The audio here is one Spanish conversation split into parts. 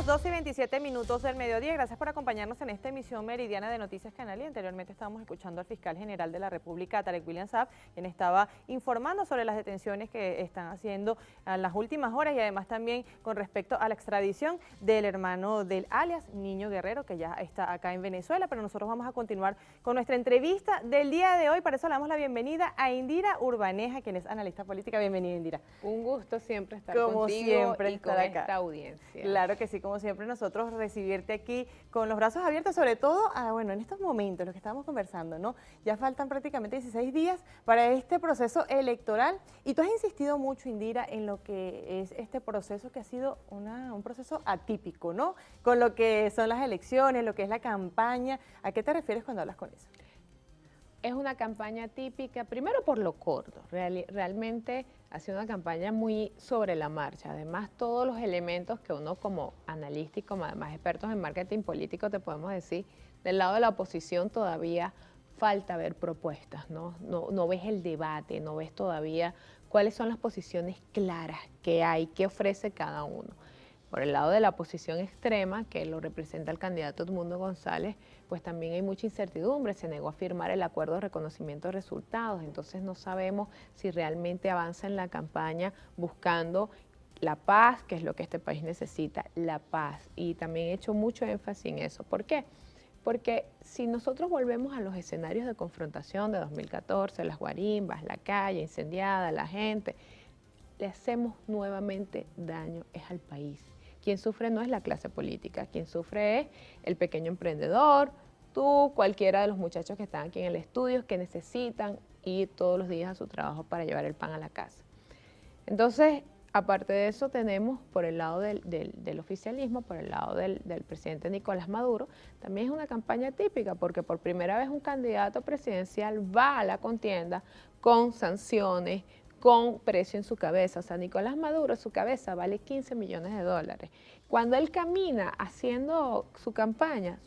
las 12:27 del mediodía. Gracias por acompañarnos en esta emisión meridiana de Noticias Canal. Y anteriormente estábamos escuchando al fiscal general de la República, Tarek William Saab, quien estaba informando sobre las detenciones que están haciendo en las últimas horas y además también con respecto a la extradición del hermano del alias Niño Guerrero, que ya está acá en Venezuela. Pero nosotros vamos a continuar con nuestra entrevista del día de hoy. Para eso le damos la bienvenida a Indira Urbaneja, quien es analista política. Bienvenida, Indira. Un gusto siempre estar Como contigo siempre y estar con acá. esta audiencia. Claro que sí, como siempre nosotros recibirte aquí con los brazos abiertos, sobre todo, bueno, en estos momentos, los que estamos conversando, ¿no? Ya faltan prácticamente 16 días para este proceso electoral y tú has insistido mucho, Indira, en lo que es este proceso que ha sido un proceso atípico, ¿no? Con lo que son las elecciones, lo que es la campaña. ¿A qué te refieres cuando hablas con eso? Es una campaña típica, primero por lo corto, realmente ha sido una campaña muy sobre la marcha. Además, todos los elementos que uno como analista y como además expertos en marketing político te podemos decir, del lado de la oposición todavía falta ver propuestas, ¿no? No ves el debate, no ves todavía cuáles son las posiciones claras que hay, qué ofrece cada uno. Por el lado de la oposición extrema, que lo representa el candidato Edmundo González, pues también hay mucha incertidumbre, se negó a firmar el acuerdo de reconocimiento de resultados, entonces no sabemos si realmente avanza en la campaña buscando la paz, que es lo que este país necesita, la paz. Y también he hecho mucho énfasis en eso. ¿Por qué? Porque si nosotros volvemos a los escenarios de confrontación de 2014, las guarimbas, la calle incendiada, la gente, le hacemos nuevamente daño es al país. Quien sufre no es la clase política, quien sufre es el pequeño emprendedor, tú, cualquiera de los muchachos que están aquí en el estudio, que necesitan ir todos los días a su trabajo para llevar el pan a la casa. Entonces, aparte de eso, tenemos por el lado del oficialismo, por el lado del presidente Nicolás Maduro, también es una campaña típica, porque por primera vez un candidato presidencial va a la contienda con sanciones, con precio en su cabeza. O sea, Nicolás Maduro, su cabeza vale 15 millones de dólares. Cuando él camina haciendo su campaña,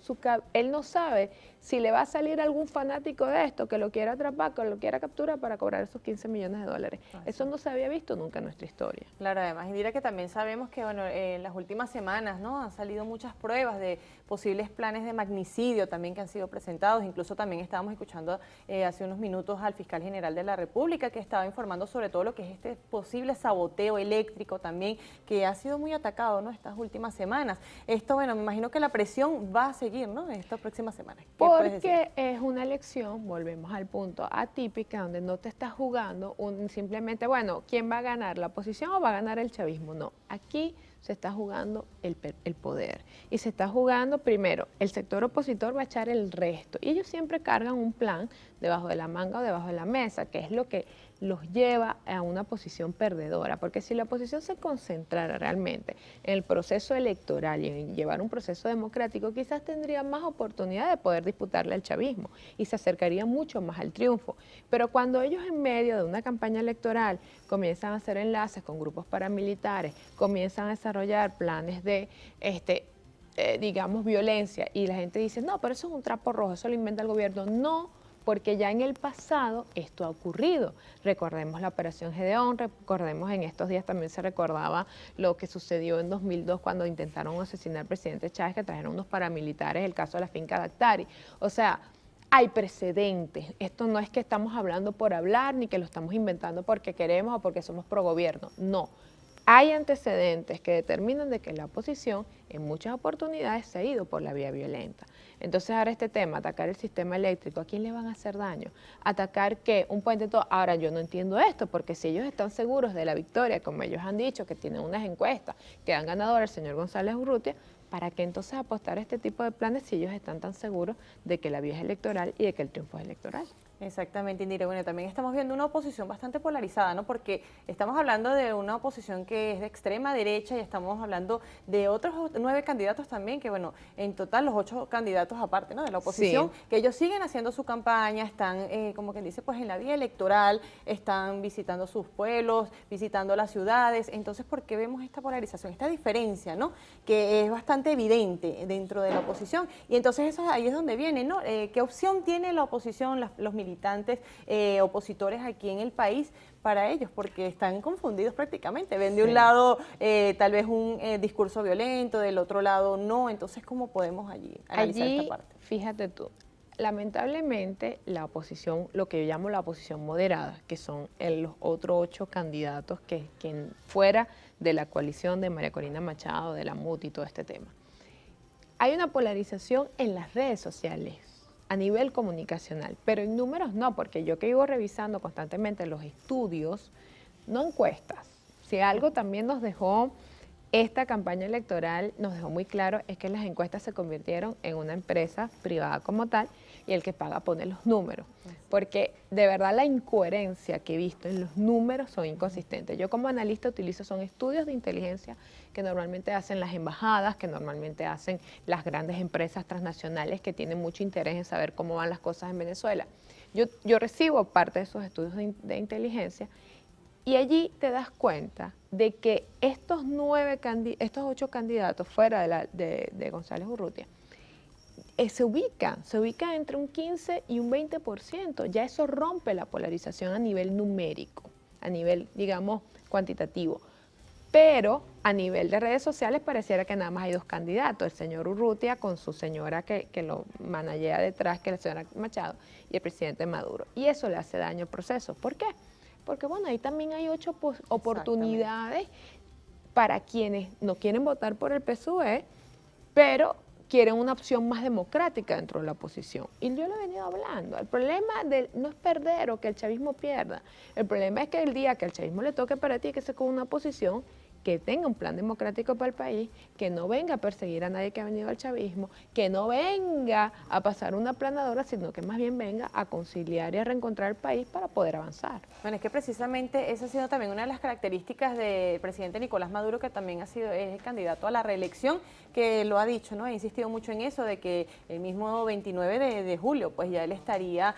él no sabe si le va a salir algún fanático de esto que lo quiera atrapar, que lo quiera capturar para cobrar esos 15 millones de dólares. Eso no se había visto nunca en nuestra historia. Claro, además, Indira, que también sabemos que, bueno, en las últimas semanas, ¿no? Han salido muchas pruebas de posibles planes de magnicidio también que han sido presentados. Incluso también estábamos escuchando hace unos minutos al fiscal general de la República, que estaba informando sobre todo lo que es este posible saboteo eléctrico también, que ha sido muy atacado, ¿no? Estas últimas semanas. Esto, bueno, me imagino que la presión va a seguir, ¿no? En estas próximas semanas. Porque es una elección, volvemos al punto, atípica, donde no te estás jugando simplemente, bueno, ¿quién va a ganar? ¿La oposición o va a ganar el chavismo? No, aquí se está jugando el poder. Y se está jugando, primero, el sector opositor va a echar el resto. Y ellos siempre cargan un plan debajo de la manga o debajo de la mesa, que es lo que los lleva a una posición perdedora. Porque si la oposición se concentrara realmente en el proceso electoral y en llevar un proceso democrático, quizás tendría más oportunidad de poder disputarle al chavismo y se acercaría mucho más al triunfo. Pero cuando ellos en medio de una campaña electoral comienzan a hacer enlaces con grupos paramilitares, comienzan a desarrollar planes de digamos, violencia, y la gente dice, no, pero eso es un trapo rojo, eso lo inventa el gobierno. No, porque ya en el pasado esto ha ocurrido. Recordemos la Operación Gedeón, recordemos en estos días también se recordaba lo que sucedió en 2002 cuando intentaron asesinar al presidente Chávez, que trajeron unos paramilitares, el caso de la finca Dactari. O sea, hay precedentes. Esto no es que estamos hablando por hablar, ni que lo estamos inventando porque queremos o porque somos pro gobierno. No. Hay antecedentes que determinan de que la oposición en muchas oportunidades se ha ido por la vía violenta. Entonces ahora este tema, atacar el sistema eléctrico, ¿a quién le van a hacer daño? ¿Atacar qué? Un puente todo. Ahora yo no entiendo esto, porque si ellos están seguros de la victoria, como ellos han dicho, que tienen unas encuestas que dan ganador al señor González Urrutia, ¿para qué entonces apostar a este tipo de planes si ellos están tan seguros de que la vía es electoral y de que el triunfo es electoral? Exactamente, Indira. Bueno, también estamos viendo una oposición bastante polarizada, ¿no? Porque estamos hablando de una oposición que es de extrema derecha y estamos hablando de otros 9 candidatos también, que bueno, en total los 8 candidatos aparte, ¿no? De la oposición, sí, que ellos siguen haciendo su campaña, están, como quien dice, pues en la vía electoral, están visitando sus pueblos, visitando las ciudades. Entonces, ¿por qué vemos esta polarización, esta diferencia, ¿no? Que es bastante evidente dentro de la oposición. Y entonces eso ahí es donde viene, ¿no? ¿Qué opción tiene la oposición, los militares, militantes opositores aquí en el país para ellos, porque están confundidos prácticamente. Ven de un lado tal vez un discurso violento, del otro lado no. Entonces, ¿cómo podemos allí analizar esta parte? Fíjate tú, lamentablemente la oposición, lo que yo llamo la oposición moderada, que son los otros 8 candidatos que fuera de la coalición de María Corina Machado, de la MUT y todo este tema. Hay una polarización en las redes sociales a nivel comunicacional, pero en números no, porque yo que vivo revisando constantemente los estudios, no encuestas. Si algo también nos dejó esta campaña electoral, nos dejó muy claro, es que las encuestas se convirtieron en una empresa privada como tal y el que paga pone los números. Porque de verdad la incoherencia que he visto en los números son inconsistentes. Yo como analista utilizo, son estudios de inteligencia que normalmente hacen las embajadas, que normalmente hacen las grandes empresas transnacionales que tienen mucho interés en saber cómo van las cosas en Venezuela. Yo recibo parte de esos estudios de inteligencia y allí te das cuenta de que estos 8 candidatos fuera de González Urrutia se ubican entre un 15 y un 20%. Ya eso rompe la polarización a nivel numérico, a nivel, digamos, cuantitativo. Pero a nivel de redes sociales pareciera que nada más hay 2 candidatos, el señor Urrutia con su señora que lo manajea detrás, que es la señora Machado, y el presidente Maduro. Y eso le hace daño al proceso. ¿Por qué? Porque bueno, ahí también hay 8 oportunidades para quienes no quieren votar por el PSUV, pero quieren una opción más democrática dentro de la oposición. Y yo lo he venido hablando. El problema no es perder o que el chavismo pierda. El problema es que el día que al chavismo le toque perder, tiene que ser con una oposición que tenga un plan democrático para el país, que no venga a perseguir a nadie que ha venido al chavismo, que no venga a pasar una aplanadora, sino que más bien venga a conciliar y a reencontrar el país para poder avanzar. Bueno, es que precisamente esa ha sido también una de las características del presidente Nicolás Maduro, que también es el candidato a la reelección, que lo ha dicho, ¿no? Ha insistido mucho en eso, de que el mismo 29 de julio, pues ya él estaría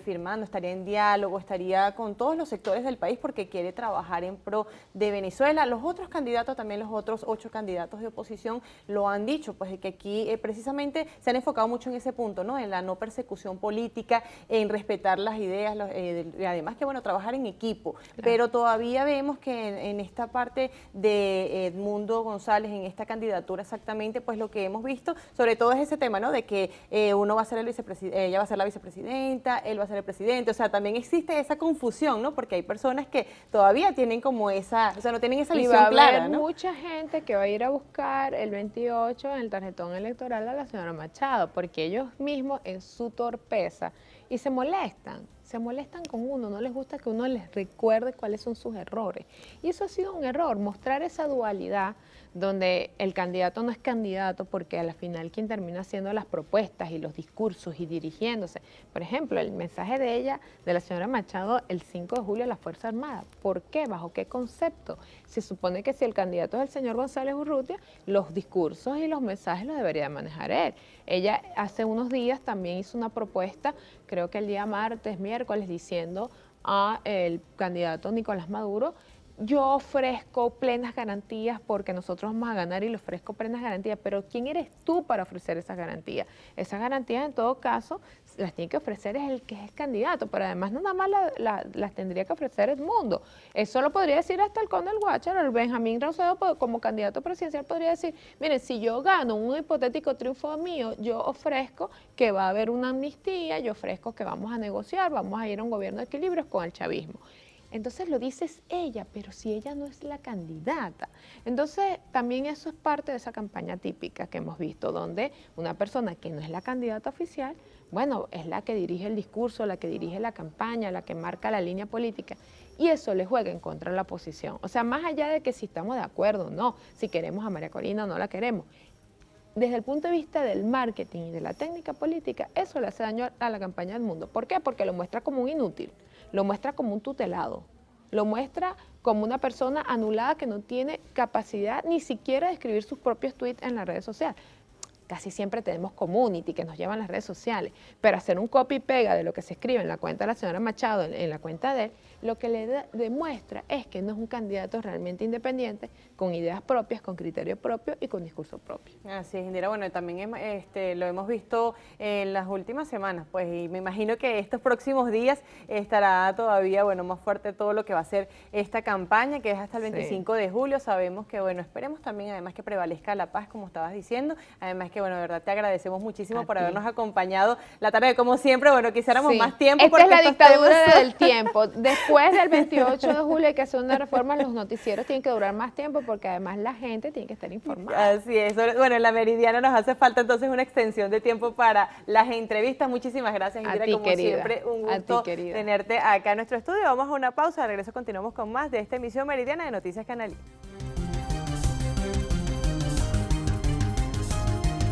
firmando, estaría en diálogo, estaría con todos los sectores del país porque quiere trabajar en pro de Venezuela. Los otros candidatos, también los otros 8 candidatos de oposición lo han dicho, pues que aquí precisamente se han enfocado mucho en ese punto, ¿no? En la no persecución política, en respetar las ideas, y además que, bueno, trabajar en equipo. Claro. Pero todavía vemos que en esta parte de Edmundo González, en esta candidatura exactamente, pues lo que hemos visto, sobre todo es ese tema, ¿no? De que uno va a ser el vicepresidente, ella va a ser la vicepresidenta, él va a ser el presidente, o sea, también existe esa confusión, ¿no? Porque hay personas que todavía tienen como esa, o sea, no tienen esa visión clara, ¿no? Hay mucha gente que va a ir a buscar el 28 en el tarjetón electoral a la señora Machado, porque ellos mismos en su torpeza, y se molestan con uno, no les gusta que uno les recuerde cuáles son sus errores. Y eso ha sido un error, mostrar esa dualidad donde el candidato no es candidato porque a la final quien termina haciendo las propuestas y los discursos y dirigiéndose. Por ejemplo, el mensaje de ella, de la señora Machado, el 5 de julio a la Fuerza Armada. ¿Por qué? ¿Bajo qué concepto? Se supone que si el candidato es el señor González Urrutia, los discursos y los mensajes los debería manejar él. Ella hace unos días también hizo una propuesta, creo que el día martes, miércoles, diciendo a el candidato Nicolás Maduro: yo ofrezco plenas garantías porque nosotros vamos a ganar y le ofrezco plenas garantías, pero ¿quién eres tú para ofrecer esas garantías? Esas garantías, en todo caso, las tiene que ofrecer es el que es candidato, pero además no nada más las tendría que ofrecer Edmundo. Eso lo podría decir hasta el conde del Guácharo, el Benjamín Raucedo, como candidato presidencial podría decir: miren, si yo gano un hipotético triunfo mío, yo ofrezco que va a haber una amnistía, yo ofrezco que vamos a negociar, vamos a ir a un gobierno de equilibrios con el chavismo. Entonces lo dices ella, pero si ella no es la candidata. Entonces también eso es parte de esa campaña típica que hemos visto, donde una persona que no es la candidata oficial, bueno, es la que dirige el discurso, la que dirige la campaña, la que marca la línea política, y eso le juega en contra de la oposición. O sea, más allá de que si estamos de acuerdo o no, si queremos a María Corina o no la queremos, desde el punto de vista del marketing y de la técnica política, eso le hace daño a la campaña del mundo. ¿Por qué? Porque lo muestra como un inútil, lo muestra como un tutelado, lo muestra como una persona anulada que no tiene capacidad ni siquiera de escribir sus propios tweets en las redes sociales. Casi siempre tenemos community que nos llevan las redes sociales, pero hacer un copy y pega de lo que se escribe en la cuenta de la señora Machado, en la cuenta de él, lo que le demuestra es que no es un candidato realmente independiente, con ideas propias, con criterio propio y con discurso propio. Así es, Indira. Bueno, también lo hemos visto en las últimas semanas, pues, y me imagino que estos próximos días estará todavía, bueno, más fuerte todo lo que va a ser esta campaña, que es hasta el 25 de julio. Sabemos que, bueno, esperemos también, además, que prevalezca la paz, como estabas diciendo. Además que, bueno, de verdad te agradecemos muchísimo por habernos acompañado la tarde, como siempre. Bueno, quisiéramos más tiempo. Esta es la dictadura del tiempo. Después del 28 de julio hay que hacer una reforma, los noticieros tienen que durar más tiempo porque además la gente tiene que estar informada. Así es. Bueno, en la Meridiana nos hace falta entonces una extensión de tiempo para las entrevistas. Muchísimas gracias, Indira, como siempre, un gusto tenerte acá en nuestro estudio. Vamos a una pausa, de regreso continuamos con más de esta emisión meridiana de Noticias Canalí.